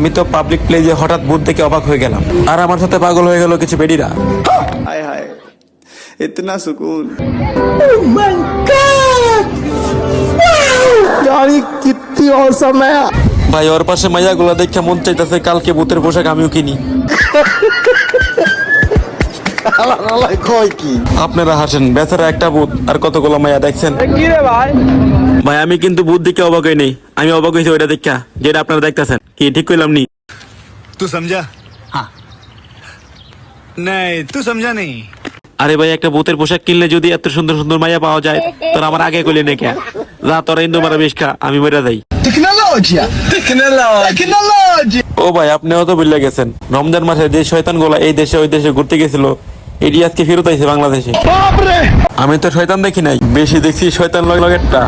আমি তো পাবলিক প্লেসে হঠাৎ ভূত দেখে অবাক হয়ে গেলাম, আর আমার সাথে পাগল হয়ে গেল কিছু বেডিরা। हाय हाय इतना सुकून यार ये कितनी औसम है ভাই ওর পাশে মাইয়া গুলা দেখে মন চাইতেছে কালকে ভূতের পোশাক আমিও কিনি। আপনারা হাসেন, বেচারা একটা ভূত আর কতগুলো মাইয়া দেখছেন। ভাই আমি কিন্তু ভূত দেখে অবাক হই নাই, আমি অবাক হয়েছি ওইটা দেখা যেটা আপনারা দেখতেছেন। কি ঠিক কইলাম নি? तू समझा? हाँ नहीं तू समझा नहीं। আরে ভাই একটা ভূতের পোশাক কিনলে যদি এত সুন্দর সুন্দর মাইয়া পাওয়া যায় তোর আমার আগে কইলে নে কে? যা তোরা ইন্দু মারা বেশ খা, আমি মরে যাই। ও ভাই আপনিও তো ভুলে গেছেন, রমজান মাসে যে শয়তান গোলা এই দেশে ওই দেশে ঘুরতে গেছিল এটি আজকে ফেরত আইছে বাংলাদেশে। আমি তো শয়তান দেখি নাই, বেশি দেখছি শয়তান লগেরটা।